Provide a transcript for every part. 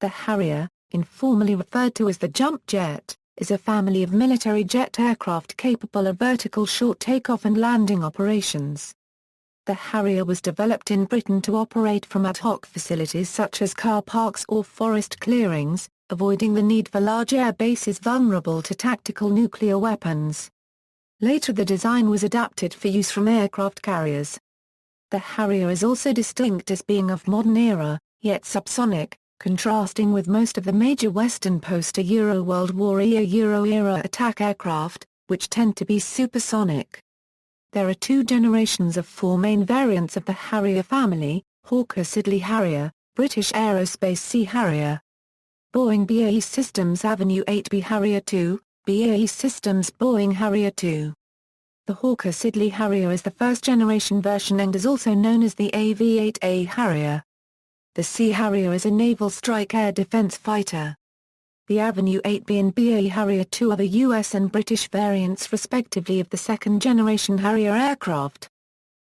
The Harrier, informally referred to as the Jump Jet, is a family of military jet aircraft capable of vertical short takeoff and landing operations. The Harrier was developed in Britain to operate from ad hoc facilities such as car parks or forest clearings, avoiding the need for large air bases vulnerable to tactical nuclear weapons. Later the design was adapted for use from aircraft carriers. The Harrier is also distinct as being of modern era, yet subsonic, contrasting with most of the major Western post-Euro World War Euro-era attack aircraft, which tend to be supersonic. There are two generations of four main variants of the Harrier family: Hawker Siddeley Harrier, British Aerospace Sea Harrier, Boeing BAE Systems Avenue 8B Harrier II, BAE Systems Boeing Harrier II. The Hawker Siddeley Harrier is the first-generation version and is also known as the AV-8A Harrier. The Sea Harrier is a naval strike air defense fighter. The Avenue 8B and BAE Harrier II are the US and British variants respectively of the second-generation Harrier aircraft.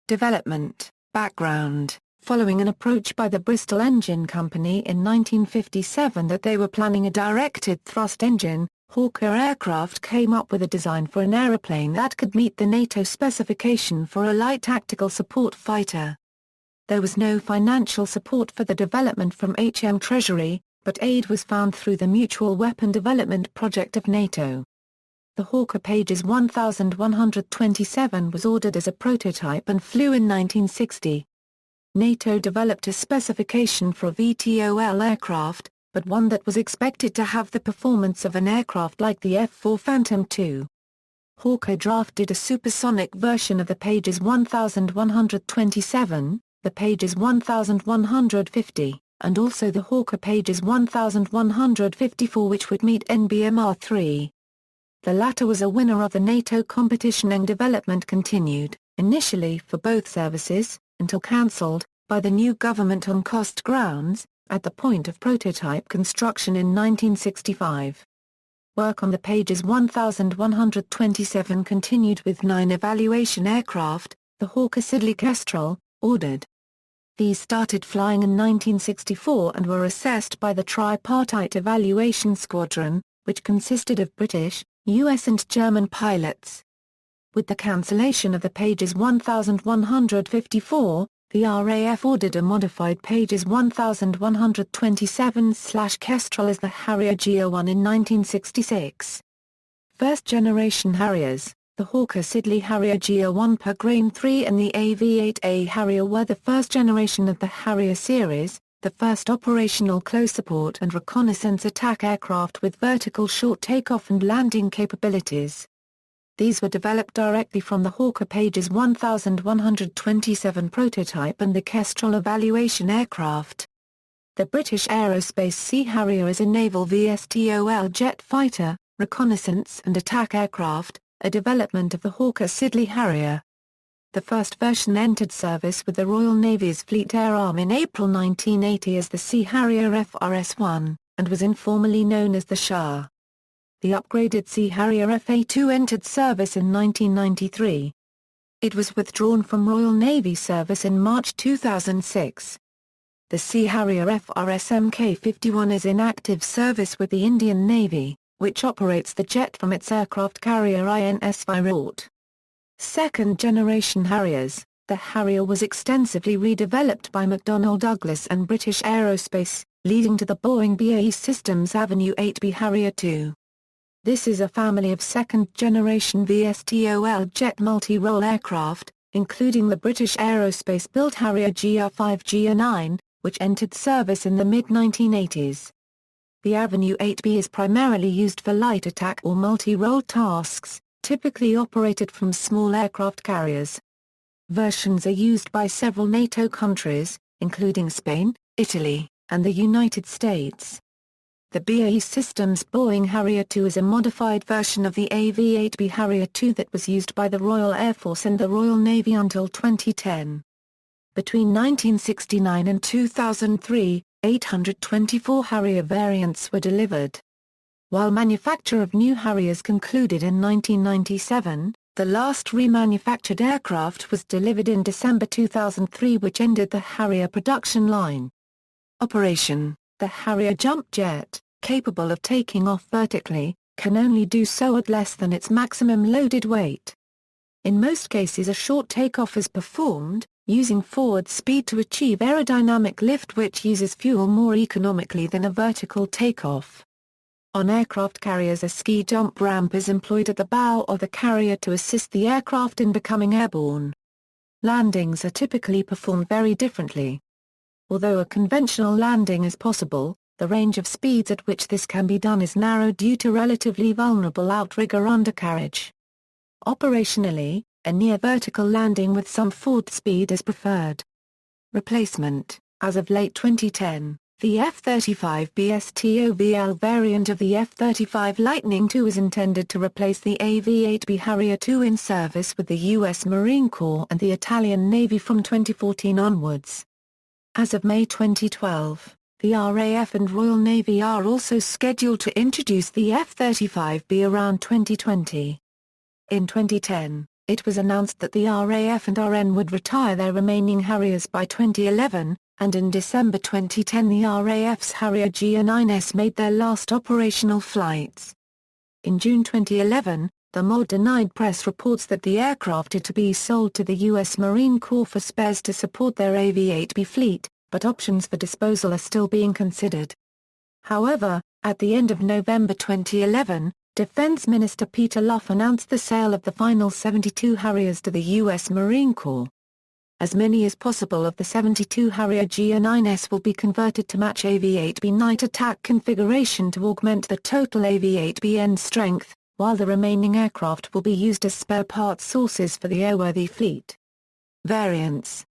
Development, background: following an approach by the Bristol Engine Company in 1957 that they were planning a directed thrust engine, Hawker Aircraft came up with a design for an aeroplane that could meet the NATO specification for a light tactical support fighter. There was no financial support for the development from HM Treasury, but aid was found through the Mutual Weapon Development Project of NATO. The Hawker Pages 1127 was ordered as a prototype and flew in 1960. NATO developed a specification for a VTOL aircraft, but one that was expected to have the performance of an aircraft like the F-4 Phantom II. Hawker drafted a supersonic version of the Pages 1127, the Pages 1150, and also the Hawker Pages 1154, which would meet NBMR-3. The latter was a winner of the NATO competition and development continued, initially for both services, until cancelled, by the new government on cost grounds, at the point of prototype construction in 1965. Work on the Pages 1127 continued with 9 evaluation aircraft, the Hawker Siddeley Kestrel, ordered. These started flying in 1964 and were assessed by the Tripartite Evaluation Squadron, which consisted of British, US and German pilots. With the cancellation of the Pages 1154, the RAF ordered a modified Pages 1127/Kestrel as the Harrier GO1 in 1966. First-generation Harriers, the Hawker Siddeley Harrier GO1 per Grain 3 and the AV-8A Harrier were the first generation of the Harrier series, the first operational close support and reconnaissance attack aircraft with vertical short takeoff and landing capabilities. These were developed directly from the Hawker Pages 1127 prototype and the Kestrel evaluation aircraft. The British Aerospace Sea Harrier is a naval VSTOL jet fighter, reconnaissance and attack aircraft, a development of the Hawker Siddeley Harrier. The first version entered service with the Royal Navy's Fleet Air Arm in April 1980 as the Sea Harrier FRS-1, and was informally known as the Shah. The upgraded Sea Harrier FA-2 entered service in 1993. It was withdrawn from Royal Navy service in March 2006. The Sea Harrier FRS-MK-51 is in active service with the Indian Navy, which operates the jet from its aircraft carrier INS Virat. Second-generation Harriers, the Harrier was extensively redeveloped by McDonnell Douglas and British Aerospace, leading to the Boeing BAE Systems Avenue 8B Harrier II. This is a family of second-generation VSTOL jet multi-role aircraft, including the British Aerospace-built Harrier GR5-GR9, which entered service in the mid-1980s. The Avenue 8B is primarily used for light attack or multi-role tasks, typically operated from small aircraft carriers. Versions are used by several NATO countries, including Spain, Italy, and the United States. The BAE Systems Boeing Harrier II is a modified version of the AV-8B Harrier II that was used by the Royal Air Force and the Royal Navy until 2010. Between 1969 and 2003, 824 Harrier variants were delivered. While manufacture of new Harriers concluded in 1997, the last remanufactured aircraft was delivered in December 2003, which ended the Harrier production line. Operation The Harrier Jump Jet, capable of taking off vertically, can only do so at less than its maximum loaded weight. In most cases a short takeoff is performed, using forward speed to achieve aerodynamic lift which uses fuel more economically than a vertical takeoff. On aircraft carriers a ski jump ramp is employed at the bow of the carrier to assist the aircraft in becoming airborne. Landings are typically performed very differently. Although a conventional landing is possible, the range of speeds at which this can be done is narrow due to relatively vulnerable outrigger undercarriage. Operationally, a near-vertical landing with some forward speed is preferred. Replacement: as of late 2010, the F-35B STOL variant of the F-35 Lightning II is intended to replace the AV-8B Harrier II in service with the U.S. Marine Corps and the Italian Navy from 2014 onwards. As of May 2012, the RAF and Royal Navy are also scheduled to introduce the F-35B around 2020. In 2010, it was announced that the RAF and RN would retire their remaining Harriers by 2011, and in December 2010 the RAF's Harrier GA9S made their last operational flights. In June 2011, the Modernized Press reports that the aircraft are to be sold to the U.S. Marine Corps for spares to support their AV-8B fleet, but options for disposal are still being considered. However, at the end of November 2011, Defense Minister Peter Luff announced the sale of the final 72 Harriers to the U.S. Marine Corps. As many as possible of the 72 Harrier GA9S will be converted to match AV-8B night attack configuration to augment the total AV-8B end strength, while the remaining aircraft will be used as spare parts sources for the airworthy fleet. Variants: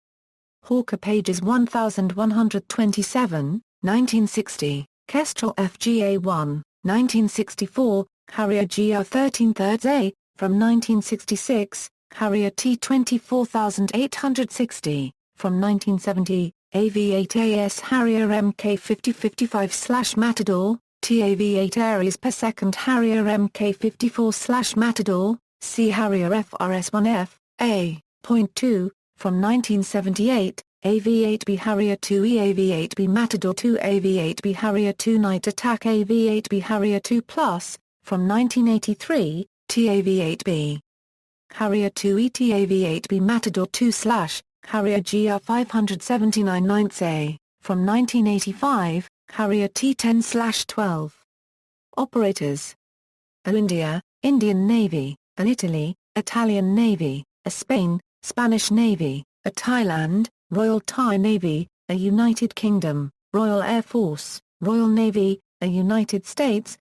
Hawker pages 1127, 1960, Kestrel FGA-1, 1964, Harrier GR-13 from 1966, Harrier T-24860, from 1970, AV-8AS Harrier Mk5055/Matador, TAV-8 Aries per second Harrier Mk54/Matador, C Harrier FRS-1F, A.2, from 1978, AV-8B Harrier 2E AV-8B Matador 2 AV-8B Harrier 2 Night Attack AV-8B Harrier 2 Plus, from 1983, TAV-8B. Harrier 2E TAV-8B Matador 2/ Harrier GR579 9A, from 1985, Harrier T10/12. Operators: A India, Indian Navy; A Italy, Italian Navy; A Spain, Spanish Navy; A Thailand, Royal Thai Navy; A United Kingdom, Royal Air Force, Royal Navy; A United States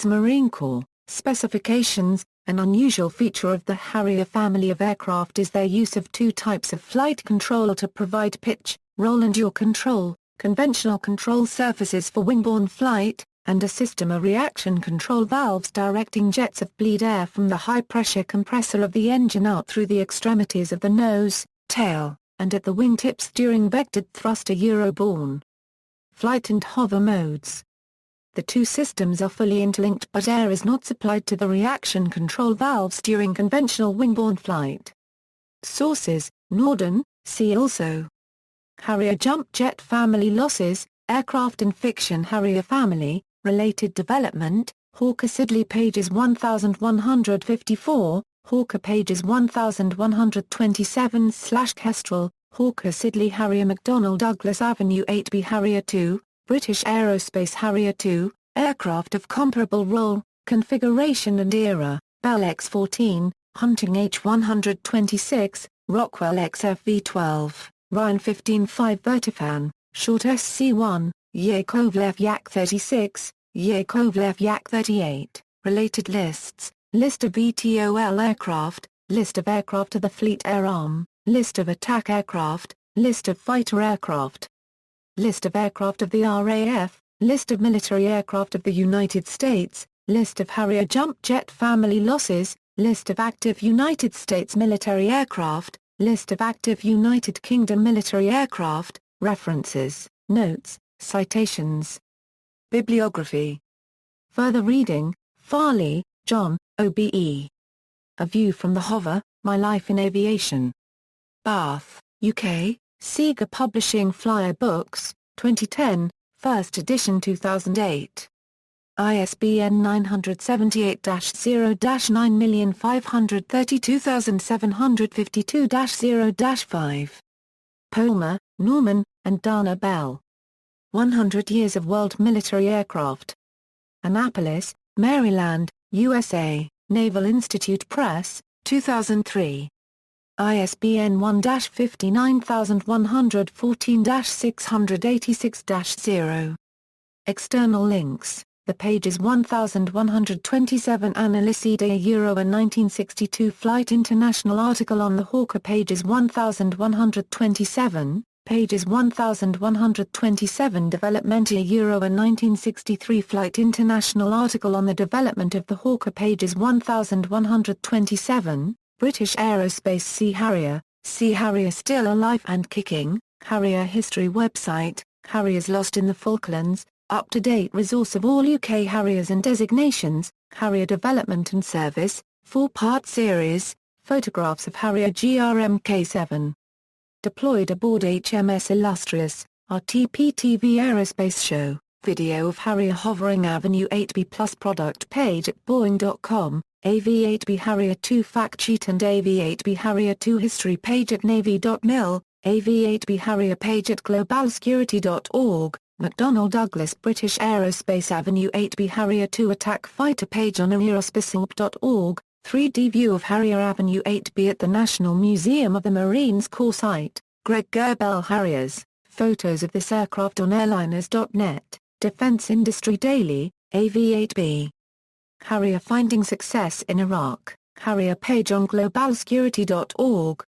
Marine Corps. Specifications: An unusual feature of the Harrier family of aircraft is their use of two types of flight control to provide pitch, roll and yaw control, conventional control surfaces for wingborne flight, and a system of reaction control valves directing jets of bleed air from the high-pressure compressor of the engine out through the extremities of the nose, tail, and at the wingtips during vectored thruster Euroborne. Flight and hover modes. The two systems are fully interlinked but air is not supplied to the reaction control valves during conventional wingborne flight. Sources: Norden, see also. Harrier Jump Jet family losses, aircraft in fiction Harrier family, related development, Hawker Siddeley pages 1154, Hawker pages 1127/Kestrel, Hawker Siddeley Harrier McDonnell Douglas Avenue 8B Harrier 2, British Aerospace Harrier 2, aircraft of comparable role, configuration and era, Bell X-14, Hunting H-126, Rockwell XF-V12, Ryan 15-5 Vertifan, Short SC-1, Yakovlev Yak-36, Yakovlev Yak-38, related lists, list of VTOL aircraft, list of aircraft of the Fleet Air Arm, list of attack aircraft, list of fighter aircraft. List of aircraft of the RAF, list of military aircraft of the United States, list of Harrier Jump Jet family losses, list of active United States military aircraft, list of active United Kingdom military aircraft, references, notes, citations. Bibliography. Further reading: Farley, John, OBE. A View from the Hover, My Life in Aviation. Bath, UK, Seeger Publishing Flyer Books, 2010, 1st edition 2008. ISBN 978-0-9532752-0-5. Palmer, Norman, and Dana Bell. 100 Years of World Military Aircraft. Annapolis, Maryland, USA, Naval Institute Press, 2003. ISBN 1-59114-686-0. External links. The pages 1127 Analysis de Euro a 1962 Flight International article on the Hawker pages 1127, pages 1127 Development a Euro a 1963 Flight International article on the development of the Hawker pages 1127, British Aerospace Sea Harrier still alive and kicking, Harrier history website, Harriers lost in the Falklands, up-to-date resource of all UK Harriers and designations, Harrier development and service, 4-part series, photographs of Harrier GRMK-7. Deployed aboard HMS Illustrious, RTP-TV Aerospace Show, video of Harrier hovering Avenue 8B Plus product page at Boeing.com, AV-8B Harrier 2 fact sheet and AV-8B Harrier 2 history page at Navy.mil, AV-8B Harrier page at globalsecurity.org, McDonnell Douglas British Aerospace Avenue 8B Harrier 2 attack fighter page on aerospaceorg.org, 3D view of Harrier Avenue 8B at the National Museum of the Marines core site, Greg Gerbel Harriers, photos of this aircraft on airliners.net, Defense Industry Daily, AV-8B. Harrier finding success in Iraq, Harrier page on globalsecurity.org,